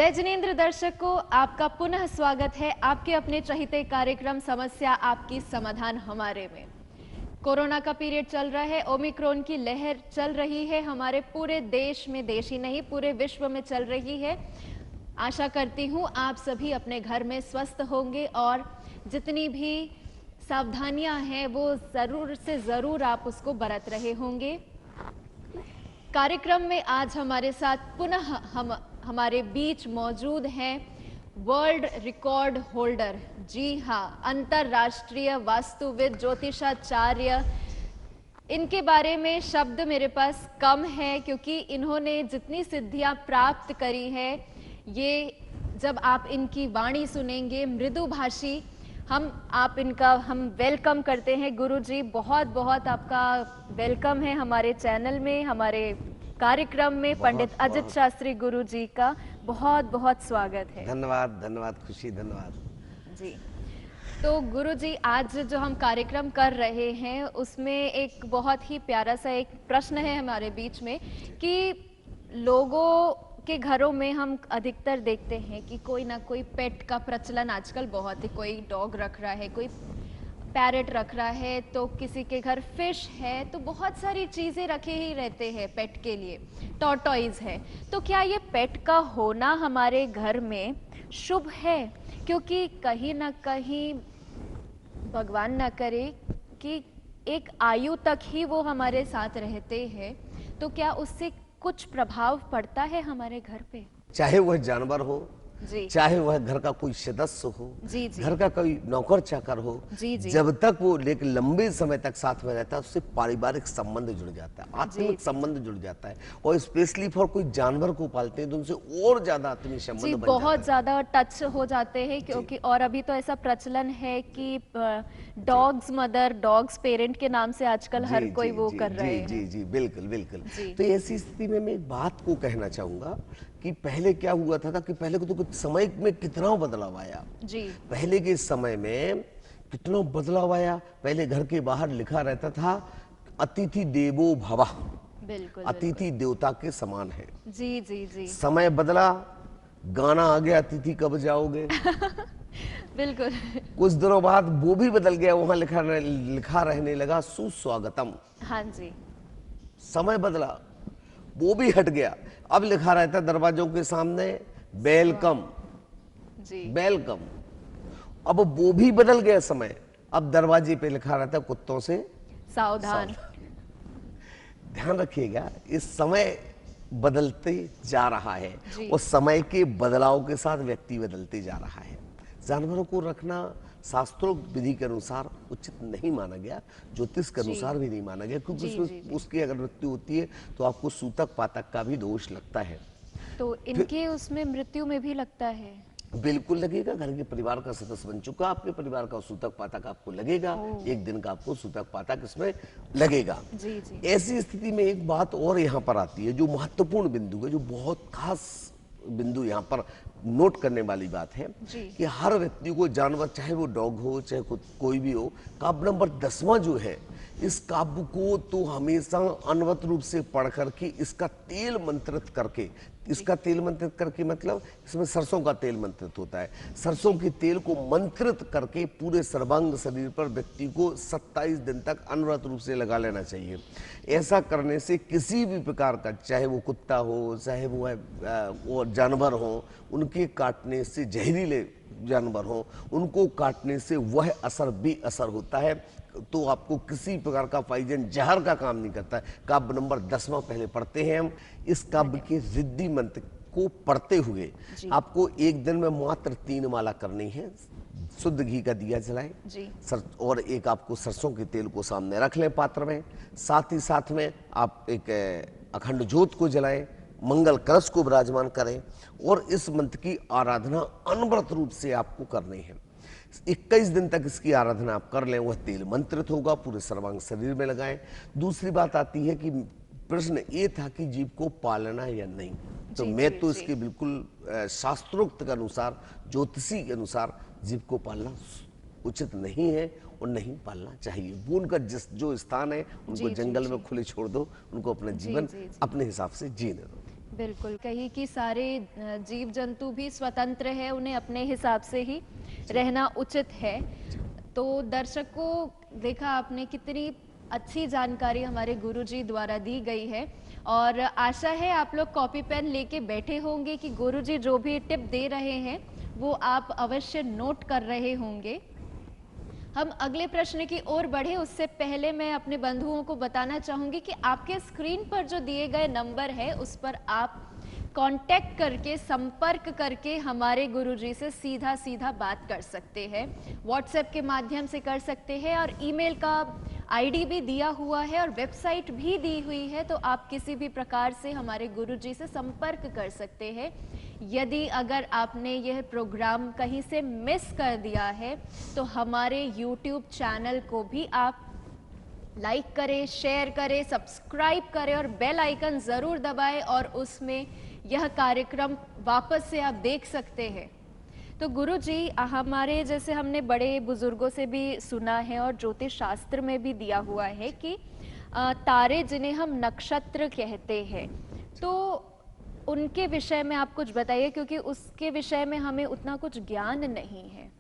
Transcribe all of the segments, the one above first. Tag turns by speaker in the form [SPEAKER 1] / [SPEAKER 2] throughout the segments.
[SPEAKER 1] जय जिनेंद्र दर्शकों, आपका पुनः स्वागत है आपके अपने चहीते कार्यक्रम समस्या आपकी समाधान हमारे में। कोरोना का पीरियड चल रहा है, ओमिक्रॉन की लहर चल रही है हमारे पूरे देश में, देश ही नहीं पूरे विश्व में चल रही है। आशा करती हूँ आप सभी अपने घर में स्वस्थ होंगे और जितनी भी सावधानियां हैं वो जरूर से जरूर आप उसको बरत रहे होंगे। कार्यक्रम में आज हमारे साथ पुनः हमारे बीच मौजूद हैं वर्ल्ड रिकॉर्ड होल्डर, जी हाँ, अंतरराष्ट्रीय वास्तुविद ज्योतिषाचार्य। इनके बारे में शब्द मेरे पास कम है क्योंकि इन्होंने जितनी सिद्धियां प्राप्त करी है, ये जब आप इनकी वाणी सुनेंगे मृदुभाषी, हम वेलकम करते हैं गुरुजी। बहुत बहुत आपका वेलकम है हमारे चैनल में, हमारे कार्यक्रम में। पंडित अजित शास्त्री गुरुजी का बहुत बहुत स्वागत है।
[SPEAKER 2] धन्यवाद धन्यवाद खुशी, धन्यवाद
[SPEAKER 1] जी। तो गुरुजी, आज जो हम कार्यक्रम कर रहे हैं उसमें एक बहुत ही प्यारा सा एक प्रश्न है हमारे बीच में कि लोगों के घरों में हम अधिकतर देखते हैं कि कोई ना कोई पेट का प्रचलन आजकल बहुत है। कोई डॉग रख रहा है, कोई पैरेट रख रहा है, तो किसी के घर फिश है, तो बहुत सारी चीजें रखे ही रहते हैं पेट के लिए। टॉर्टॉइज है, तो क्या ये पेट का होना हमारे घर में शुभ है? क्योंकि कहीं ना कहीं भगवान ना करे कि एक आयु तक ही वो हमारे साथ रहते हैं, तो क्या उससे कुछ प्रभाव पड़ता है हमारे घर पे?
[SPEAKER 2] चाहे वह जानवर हो
[SPEAKER 1] जी,
[SPEAKER 2] चाहे वह घर का कोई सदस्य हो,
[SPEAKER 1] जी, जी,
[SPEAKER 2] घर का कोई नौकर चाकर हो,
[SPEAKER 1] जी, जी,
[SPEAKER 2] जब तक वो लेकिन लंबे समय तक साथ में रहता है उससे पारिवारिक संबंध जुड़ जाता है, आत्मिक संबंध जुड़ जाता है। और स्पेशली फॉर कोई जानवर को पालते हैं तो उनसे और ज्यादा आत्मिक संबंध
[SPEAKER 1] जी,
[SPEAKER 2] बन
[SPEAKER 1] बहुत
[SPEAKER 2] जाता है।
[SPEAKER 1] ज्यादा टच हो जाते हैं क्योंकि और अभी तो ऐसा प्रचलन है कि डॉग्स मदर, डॉग्स पेरेंट के नाम से आजकल हर कोई वो कर रहे हैं।
[SPEAKER 2] जी जी बिल्कुल बिल्कुल।
[SPEAKER 1] जी।
[SPEAKER 2] तो ऐसी स्थिति में मैं एक बात को कहना चाहूंगा कि पहले क्या हुआ था कि पहले को तो कुछ समय में कितना बदलाव आया।
[SPEAKER 1] जी,
[SPEAKER 2] पहले के समय में कितना बदलाव आया। पहले घर के बाहर लिखा रहता था अतिथि देवो भव,
[SPEAKER 1] बिल्कुल
[SPEAKER 2] अतिथि देवता के समान है।
[SPEAKER 1] जी, जी, जी,
[SPEAKER 2] समय बदला, गाना आ गया अतिथि कब जाओगे।
[SPEAKER 1] बिल्कुल।
[SPEAKER 2] कुछ दिनों बाद वो भी बदल गया, वहां लिखा रहने लगा सुस्वागतम।
[SPEAKER 1] हाँ जी,
[SPEAKER 2] समय बदला, वो भी हट गया, अब लिखा रहता है दरवाजों के सामने वेलकम,
[SPEAKER 1] जी,
[SPEAKER 2] वेलकम। अब वो भी बदल गया समय, अब दरवाजे पे लिखा रहता है कुत्तों से
[SPEAKER 1] सावधान।
[SPEAKER 2] ध्यान रखिएगा, इस समय बदलते जा रहा है
[SPEAKER 1] जी।
[SPEAKER 2] और समय के बदलाव के साथ व्यक्ति बदलते जा रहा है। जानवरों को रखना शास्त्रोक्त विधि के अनुसार उचित नहीं माना गया, ज्योतिष के अनुसार भी नहीं माना गया, क्योंकि
[SPEAKER 1] जी,
[SPEAKER 2] उसमें
[SPEAKER 1] जी, जी।
[SPEAKER 2] उसकी अगर मृत्यु होती है तो आपको सूतक पातक का भी दोष लगता है।
[SPEAKER 1] तो इनके उसमें मृत्यु में भी लगता है?
[SPEAKER 2] बिल्कुल लगेगा, घर के परिवार का सदस्य बन चुका, आपके परिवार का सूतक पातक आपको लगेगा, एक दिन का आपको सूतक पातक इसमें लगेगा।
[SPEAKER 1] जी, जी,
[SPEAKER 2] ऐसी स्थिति में एक बात और यहाँ पर आती है जो महत्वपूर्ण बिंदु है, जो बहुत खास बिंदु यहाँ पर नोट करने वाली बात है कि हर व्यक्ति को, जानवर चाहे वो डॉग हो चाहे कोई भी हो, काव्य नंबर 10वां जो है, इस काव्य को तो हमेशा अनवरत रूप से पढ़ करके इसका तेल मंत्रित करके, इसका तेल मंत्रित करके मतलब इसमें सरसों का तेल मंत्रित होता है, सरसों के तेल को मंत्रित करके पूरे सर्वांग शरीर पर व्यक्ति को 27 दिन तक अनवरत रूप से लगा लेना चाहिए। ऐसा करने से किसी भी प्रकार का, चाहे वो कुत्ता हो चाहे वो जानवर हो, उनके काटने से, जहरीले जानवर हो, उनको काटने से वह असर भी असर होता है। तो आपको किसी प्रकार का पॉइजन, जहर का काम नहीं करता है। काव्य नंबर 10वां पहले पढ़ते हैं हम। इस काव्य के रिद्धि मंत्र को पढ़ते हुए आपको एक दिन में मात्र 3 माला करनी है। शुद्ध घी का दिया जलाएं और एक आपको सरसों के तेल को सामने रख लें पात्र में, साथ ही साथ में आप एक अखंड ज्योत को जलाएं, मंगल कलश को विराजमान करें और इस मंत्र की आराधना अनवरत रूप से आपको करनी है। 21 दिन तक इसकी आराधना आप कर लें, वह तेल मंत्रित होगा, पूरे सर्वांग शरीर में लगाएं। दूसरी बात आती है कि प्रश्न ये था कि जीव को पालना या नहीं, तो मैं तो इसके बिल्कुल शास्त्रोक्त के अनुसार, ज्योतिषी के अनुसार जीव को पालना उचित नहीं है और नहीं पालना चाहिए। वो उनका जो स्थान है, उनको जंगल में खुले छोड़ दो, उनको अपना जीवन अपने हिसाब से जीने दो।
[SPEAKER 1] बिल्कुल, कहीं कि सारे जीव जंतु भी स्वतंत्र है, उन्हें अपने हिसाब से ही रहना उचित है। तो दर्शकों, देखा आपने कितनी अच्छी जानकारी हमारे गुरुजी द्वारा दी गई है और आशा है आप लोग कॉपी पेन लेके बैठे होंगे कि गुरुजी जो भी टिप दे रहे हैं वो आप अवश्य नोट कर रहे होंगे। हम अगले प्रश्न की ओर बढ़े उससे पहले मैं अपने बंधुओं को बताना चाहूंगी कि आपके स्क्रीन पर जो दिए गए नंबर है उस पर आप कांटेक्ट करके, संपर्क करके हमारे गुरुजी से सीधा सीधा बात कर सकते हैं। व्हाट्सएप के माध्यम से कर सकते हैं और ईमेल का आईडी भी दिया हुआ है और वेबसाइट भी दी हुई है, तो आप किसी भी प्रकार से हमारे गुरुजी से संपर्क कर सकते हैं। यदि अगर आपने यह प्रोग्राम कहीं से मिस कर दिया है तो हमारे YouTube चैनल को भी आप लाइक करें, शेयर करें, सब्सक्राइब करें और बेल आइकन जरूर दबाएं और उसमें यह कार्यक्रम वापस से आप देख सकते हैं। तो गुरुजी, हमारे जैसे हमने बड़े बुजुर्गों से भी सुना है और ज्योतिष शास्त्र में भी दिया हुआ है कि तारे जिन्हें हम नक्षत्र कहते हैं, तो उनके विषय में आप कुछ बताइए, क्योंकि उसके विषय में हमें उतना कुछ ज्ञान नहीं है।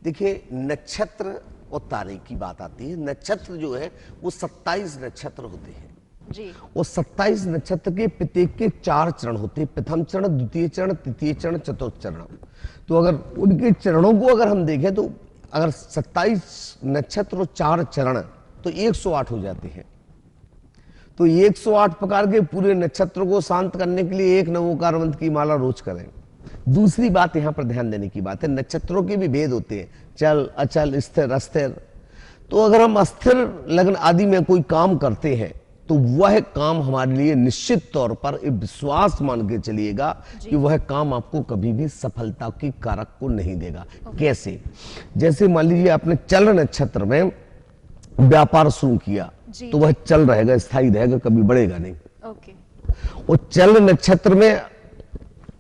[SPEAKER 2] देखिए, नक्षत्र और तारे की बात आती है। नक्षत्र जो है वो 27 नक्षत्र होते हैं
[SPEAKER 1] जी।
[SPEAKER 2] और 27 नक्षत्र के प्रत्येक के 4 चरण होते हैं, प्रथम चरण, द्वितीय चरण, तृतीय चरण, चतुर्थ चरण। तो अगर उनके चरणों को अगर हम देखें तो अगर 27 नक्षत्र और 4 चरण तो 108 हो जाते हैं। तो 108 प्रकार के पूरे नक्षत्र को शांत करने के लिए एक नमोकार मंत्र की माला रोज करें। दूसरी बात यहाँ पर ध्यान देने की बात है, नक्षत्रों के भी भेद होते हैं, चल, अचल, स्थिर, अस्थिर। तो अगर हम अस्थिर लग्न आदि में कोई काम करते हैं तो वह काम हमारे लिए निश्चित तौर पर एक विश्वास मान के चलिएगा कि वह काम आपको कभी भी सफलता की कारक को नहीं देगा। कैसे? जैसे मान लीजिए आपने चल नक्षत्र में व्यापार शुरू किया तो वह चल रहेगा, स्थायी रहेगा, कभी बढ़ेगा नहीं। और चल नक्षत्र में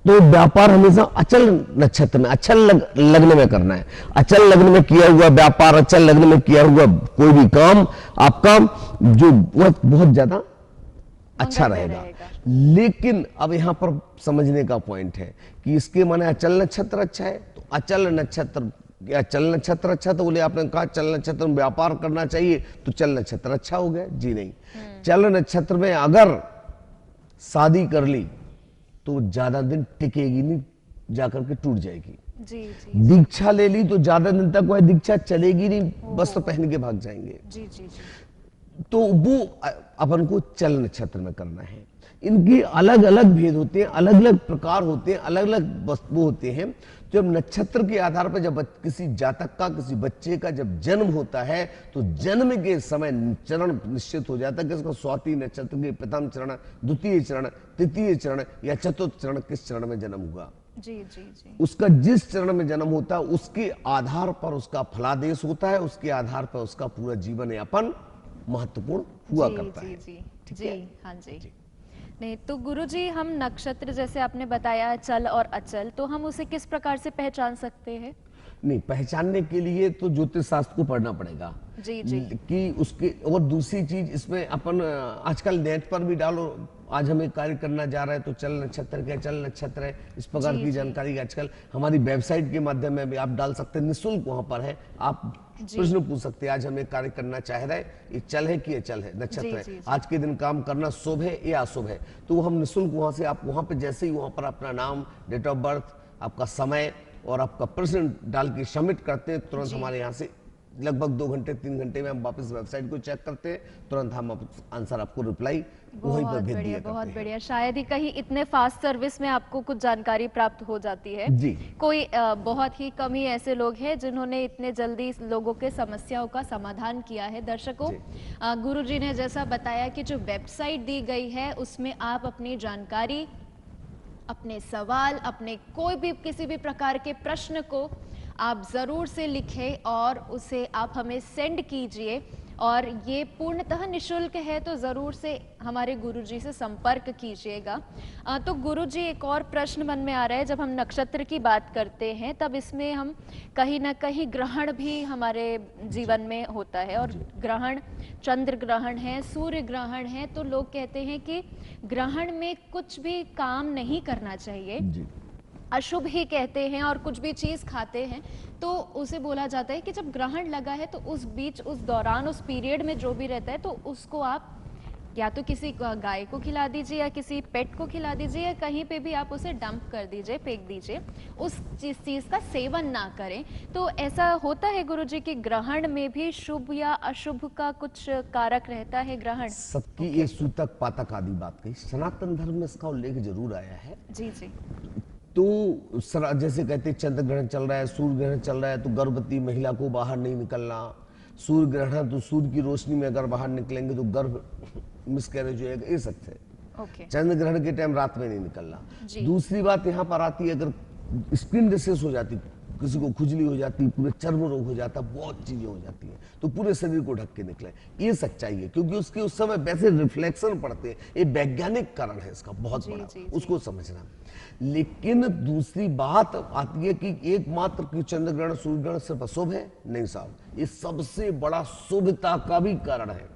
[SPEAKER 2] तो व्यापार हमेशा अचल नक्षत्र में, अचल लग्न में करना है। अचल लग्न में किया हुआ व्यापार, अचल लग्न में किया हुआ कोई भी काम आपका जो बहुत ज्यादा अच्छा रहेगा। लेकिन अब यहां पर समझने का पॉइंट है कि इसके माने अचल नक्षत्र अच्छा है तो अचल नक्षत्र, चल नक्षत्र अच्छा, तो बोले आपने कहा चल नक्षत्र में व्यापार करना चाहिए तो चल नक्षत्र अच्छा हो गया? जी नहीं। चल नक्षत्र में अगर शादी कर ली तो ज्यादा दिन टिकेगी नहीं, जाकर के टूट जाएगी।
[SPEAKER 1] जी।
[SPEAKER 2] दीक्षा ले ली तो ज्यादा दिन तक वह दीक्षा चलेगी नहीं, वस्त्र पहन के भाग जाएंगे।
[SPEAKER 1] जी।
[SPEAKER 2] तो वो अपन को चल नक्षत्र में करना है। इनके अलग अलग भेद होते हैं, अलग अलग प्रकार होते हैं, अलग अलग वस्तु होते हैं। जब नक्षत्र के आधार पर जब किसी जातक का, किसी बच्चे का जब जन्म होता है तो जन्म के समय चरण निश्चित हो जाता है कि इसका स्वाति नक्षत्र के प्रथम चरण, द्वितीय चरण, तृतीय चरण या चतुर्थ चरण किस चरण में जन्म हुआ।
[SPEAKER 1] जी।
[SPEAKER 2] उसका जिस चरण में जन्म होता है उसके आधार पर उसका फलादेश होता है, उसके आधार पर उसका पूरा जीवन यापन महत्वपूर्ण हुआ करता है।
[SPEAKER 1] जी। हाँ जी। नहीं तो गुरुजी, हम नक्षत्र जैसे आपने बताया चल और अचल, तो हम उसे किस प्रकार से पहचान सकते हैं?
[SPEAKER 2] नहीं, पहचानने के लिए तो ज्योतिष शास्त्र को पढ़ना पड़ेगा।
[SPEAKER 1] जी।
[SPEAKER 2] कि उसके, और दूसरी चीज इसमें अपन आजकल नेट पर भी डालो, आज हम एक कार्य करना जा रहे हैं तो चल नक्षत्र क्या, चल नक्षत्र है, इस प्रकार की जानकारी आजकल हमारी वेबसाइट के माध्यम में भी आप डाल सकते हैं, निःशुल्क वहां पर है। आप प्रश्न पूछ सकते हैं, आज हम एक कार्य करना चाह रहे हैं, ये चल है कि ये चल है, नक्षत्र है, आज के दिन काम करना शुभ है या अशुभ है, तो हम निःशुल्क वहां से, आप वहां पे जैसे ही वहां पर अपना नाम, डेट ऑफ बर्थ, आपका समय और आपका प्रश्न डाल के सबमिट करते हैं, तुरंत हमारे यहाँ से लगभग 2 घंटे 3 घंटे में हम वापस वेबसाइट को चेक करते हैं, तुरंत हम आंसर आपको रिप्लाई वहीं पर भेज दिया।
[SPEAKER 1] बहुत बढ़िया। शायद ही कहीं इतने फास्ट सर्विस में आपको कुछ जानकारी प्राप्त हो जाती है।
[SPEAKER 2] जी।
[SPEAKER 1] कोई बहुत ही कम ही ऐसे लोग हैं जिन्होंने इतने जल्दी लोगों के समस्याओं का समाधान किया है। दर्शकों, गुरुजी ने जैसा बताया कि जो वेबसाइट दी गई है उसमें आप अपनी जानकारी, अपने सवाल, अपने कोई भी किसी भी प्रकार के प्रश्न को आप जरूर से लिखें और उसे आप हमें सेंड कीजिए और ये पूर्णतः निशुल्क है, तो ज़रूर से हमारे गुरुजी से संपर्क कीजिएगा। तो गुरुजी, एक और प्रश्न मन में आ रहा है, जब हम नक्षत्र की बात करते हैं तब इसमें हम कहीं ना कहीं ग्रहण भी हमारे जीवन में होता है, और ग्रहण, चंद्र ग्रहण है, सूर्य ग्रहण है, तो लोग कहते हैं कि ग्रहण में कुछ भी काम नहीं करना चाहिए, अशुभ ही कहते हैं, और कुछ भी चीज खाते हैं तो उसे बोला जाता है कि जब ग्रहण लगा है तो उस बीच, उस दौरान, उस पीरियड में जो भी रहता है तो उसको आप या तो किसी गाय को खिला दीजिए या किसी पेट को खिला दीजिए, या कहीं पे भी आप उसे डंप कर दीजिए, फेंक दीजिए, उस चीज का सेवन ना करें। तो ऐसा होता है गुरुजी कि ग्रहण में भी शुभ या अशुभ का कुछ कारक रहता है ग्रहण?
[SPEAKER 2] सबकी ये सूतक पातक आदि बात कही, सनातन धर्म में इसका उल्लेख जरूर आया है।
[SPEAKER 1] जी जी।
[SPEAKER 2] तो जैसे कहते चंद्र ग्रहण चल रहा है, सूर्य ग्रहण चल रहा है, तो गर्भवती महिला को बाहर नहीं निकलना। सूर्य ग्रहण है तो सूर्य की रोशनी में अगर बाहर निकलेंगे तो गर्भ मिसकैरेज होएगा, ये सच है। चंद्र ग्रहण के टाइम रात में नहीं निकलना। दूसरी बात यहाँ पर आती है, अगर स्किन डिसीज हो जाती, किसी को खुजली हो जाती, पूरे चर्म रोग हो जाता, बहुत चीजें हो जाती हैं, तो पूरे शरीर को ढक के निकले, ये सच्चाई है, क्योंकि उसके उस समय वैसे रिफ्लेक्शन पड़ते हैं। ये वैज्ञानिक कारण है इसका बहुत बड़ा, उसको समझना। लेकिन दूसरी बात आती है कि एकमात्र कि चंद्र ग्रहण सूर्य ग्रहण सिर्फ अशुभ है, नहीं साहब, ये सबसे बड़ा शुभता का भी कारण है।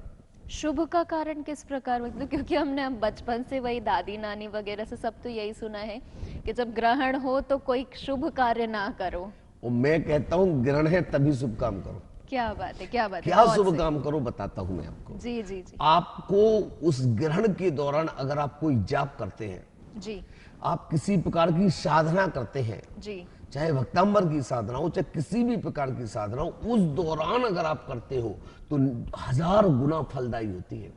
[SPEAKER 1] शुभ का कारण किस प्रकार, मतलब क्योंकि हमने बचपन से वही दादी नानी वगैरह से सब तो यही सुना है कि जब ग्रहण हो तो कोई शुभ कार्य ना करो।
[SPEAKER 2] और मैं कहता हूँ ग्रहण है तभी शुभ काम करो।
[SPEAKER 1] क्या बात है, क्या बात है,
[SPEAKER 2] क्या शुभ काम करो बताता हूँ मैं आपको।
[SPEAKER 1] जी जी जी।
[SPEAKER 2] आपको उस ग्रहण के दौरान अगर आप कोई जाप करते हैं
[SPEAKER 1] जी,
[SPEAKER 2] आप किसी प्रकार की साधना करते हैं जी, चाहे भक्तांबर की साधना हो, चाहे किसी भी प्रकार की साधना हो, उस दौरान अगर आप करते हो तो 1000 गुना फलदायी होती है।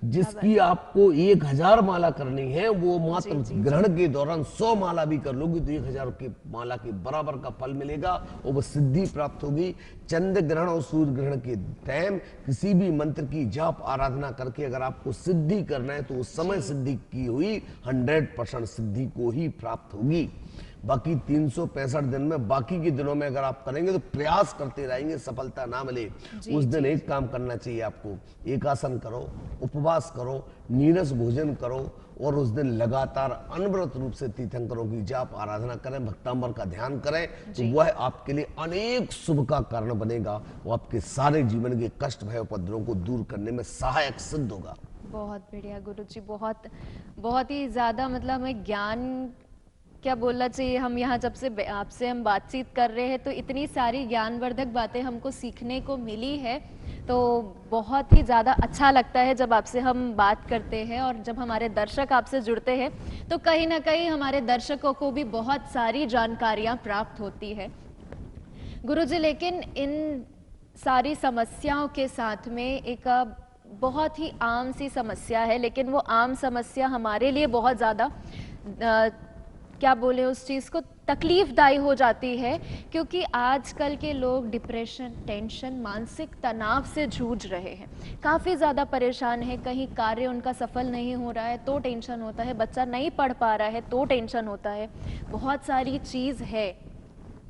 [SPEAKER 2] जिसकी आपको 1000 माला करनी है, वो मात्र ग्रहण के दौरान 100 माला भी कर लोगी तो 1000 की माला के बराबर का फल मिलेगा और वो सिद्धि प्राप्त होगी। चंद्र ग्रहण और सूर्य ग्रहण के टाइम किसी भी मंत्र की जाप आराधना करके अगर आपको सिद्धि करना है तो उस समय सिद्धि की हुई 100% सिद्धि को ही प्राप्त होगी। बाकी 365 दिन में, बाकी के दिनों में अगर आप करेंगे तो प्रयास करते रहेंगे, सफलता ना मिले। उस दिन एक काम करना चाहिए आपको, एक आसन करो, उपवास करो, नीरस भोजन करो और उस दिन लगातार अनवरत रूप से तीर्थंकरों की जाप आराधना करें, भक्तांबर का ध्यान करें, तो वह आपके लिए अनेक शुभ का कारण बनेगा। वो आपके सारे जीवन के कष्ट भय उपद्रवों को दूर करने में सहायक सिद्ध होगा।
[SPEAKER 1] बहुत बढ़िया गुरुजी, बहुत बहुत ही ज्यादा, मतलब हमें ज्ञान क्या बोलना चाहिए, हम यहाँ जब से आपसे हम बातचीत कर रहे हैं तो इतनी सारी ज्ञानवर्धक बातें हमको सीखने को मिली है, तो बहुत ही ज़्यादा अच्छा लगता है जब आपसे हम बात करते हैं। और जब हमारे दर्शक आपसे जुड़ते हैं तो कहीं ना कहीं हमारे दर्शकों को भी बहुत सारी जानकारियाँ प्राप्त होती है गुरुजी। लेकिन इन सारी समस्याओं के साथ में एक बहुत ही आम सी समस्या है, लेकिन वो आम समस्या हमारे लिए बहुत ज़्यादा क्या बोले उस चीज़ को, तकलीफदायी हो जाती है, क्योंकि आजकल के लोग डिप्रेशन, टेंशन, मानसिक तनाव से जूझ रहे हैं, काफ़ी ज़्यादा परेशान है। कहीं कार्य उनका सफल नहीं हो रहा है तो टेंशन होता है, बच्चा नहीं पढ़ पा रहा है तो टेंशन होता है, बहुत सारी चीज़ है।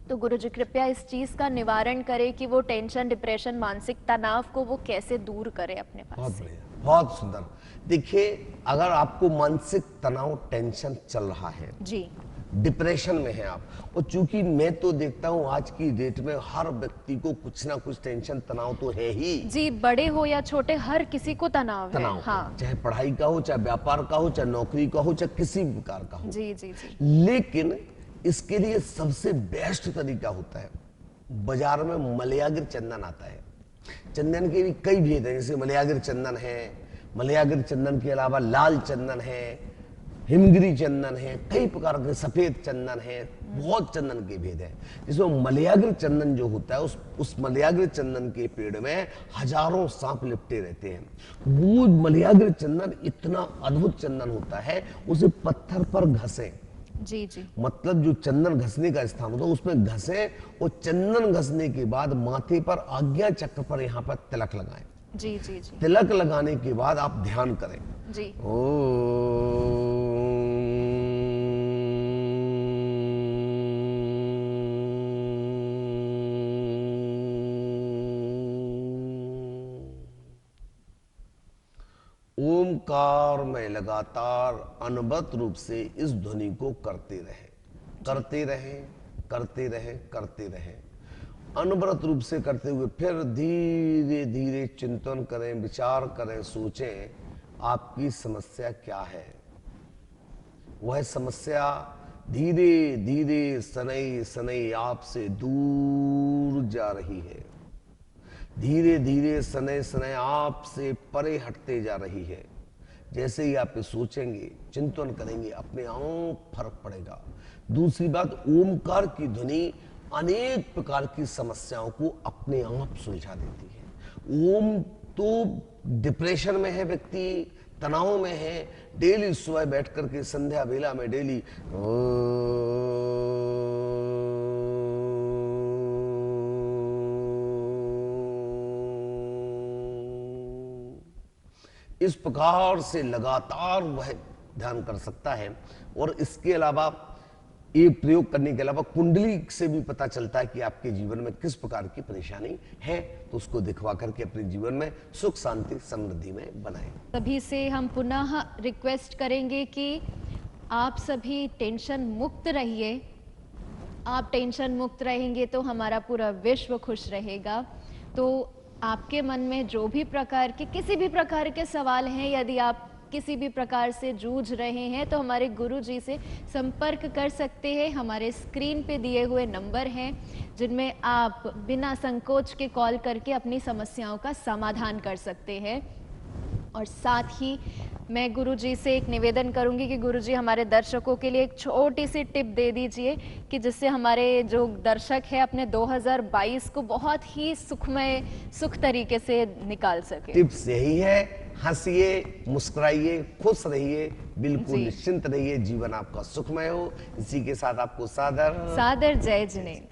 [SPEAKER 1] तो गुरुजी कृपया इस चीज़ का निवारण करें कि वो टेंशन, डिप्रेशन, मानसिक तनाव को वो कैसे दूर करें अपने पास।
[SPEAKER 2] बहुत बढ़िया, बहुत सुंदर। देखिए, अगर आपको मानसिक तनाव, टेंशन चल रहा है जी, डिप्रेशन में है आप, और चूंकि मैं तो देखता हूँ आज की डेट में हर व्यक्ति को कुछ ना कुछ टेंशन तनाव तो है ही जी,
[SPEAKER 1] बड़े हो या छोटे हर किसी को तनाव है। हाँ,
[SPEAKER 2] चाहे पढ़ाई का हो, चाहे व्यापार का हो, चाहे नौकरी का हो, चाहे किसी प्रकार का हो।
[SPEAKER 1] जी जी जी।
[SPEAKER 2] लेकिन इसके लिए सबसे बेस्ट तरीका होता है, बाजार में मलयागिर चंदन आता है। चंदन के भी कई भेद हैं, जैसे मलयागिर चंदन है, मलयागिर चंदन के अलावा लाल चंदन है, हिमगिरी चंदन है, कई प्रकार के सफेद चंदन है, बहुत चंदन के भेद हैं। जिसमें मलयागिर चंदन जो होता है, उस मलयागिर चंदन के पेड़ में हजारों सांप लिपटे रहते हैं। वो मलयागिर चंदन इतना अद्भुत चंदन होता है, उसे पत्थर पर घसे
[SPEAKER 1] जी जी,
[SPEAKER 2] मतलब जो चंदन घसने का स्थान होता है उसमें घसे, और चंदन घसने के बाद माथे पर आज्ञा चक्र पर यहाँ पर तिलक लगाएं।
[SPEAKER 1] जी जी जी।
[SPEAKER 2] तिलक लगाने के बाद आप ध्यान करें जी, ओमकार में लगातार अनवरत रूप से इस ध्वनि को करते रहे, करते रहे, करते रहे, करते रहे, अनवरत रूप से करते हुए फिर धीरे धीरे चिंतन करें, विचार करें, सोचें आपकी समस्या क्या है। वह समस्या धीरे धीरे सनई सनई आपसे दूर जा रही है, धीरे धीरे सनई सनई आपसे परे हटते जा रही है। जैसे ही आप सोचेंगे, चिंतन करेंगे, अपने आप फर्क पड़ेगा। दूसरी बात, ओमकार की ध्वनि अनेक प्रकार की समस्याओं को अपने आप सुलझा देती है। ओम तो डिप्रेशन में है व्यक्ति, तनाव में है, डेली सुबह बैठ करके संध्या बेला में डेली इस प्रकार से लगातार वह ध्यान कर सकता है। और इसके अलावा ये प्रयोग करने के अलावा कुंडली से भी पता चलता है कि आपके जीवन में किस प्रकार की परेशानी है, तो उसको दिखवा करके अपने जीवन में सुख शांति समृद्धि में बनाएं।
[SPEAKER 1] सभी से हम पुनः रिक्वेस्ट करेंगे कि आप सभी टेंशन मुक्त रहिए। आप टेंशन मुक्त रहेंगे तो हमारा पूरा विश्व खुश रहेगा। तो आपके मन में जो भी प्रकार के किसी भी प्रकार के सवाल हैं, यदि आप किसी भी प्रकार से जूझ रहे हैं तो हमारे गुरुजी से संपर्क कर सकते हैं। हमारे स्क्रीन पे दिए हुए नंबर हैं जिनमें आप बिना संकोच के कॉल करके अपनी समस्याओं का समाधान कर सकते हैं। और साथ ही मैं गुरुजी से एक निवेदन करूंगी कि गुरुजी हमारे दर्शकों के लिए एक छोटी सी टिप दे दीजिए कि जिससे हमारे जो दर्शक है अपने 2022 को बहुत ही सुखमय सुख तरीके से निकाल सके।
[SPEAKER 2] टिप्स यही है, हंसिए, मुस्कुराइए, खुश रहिए, बिल्कुल निश्चिंत रहिए, जीवन आपका सुखमय हो। इसी के साथ आपको सादर
[SPEAKER 1] जय जिनेंद्र।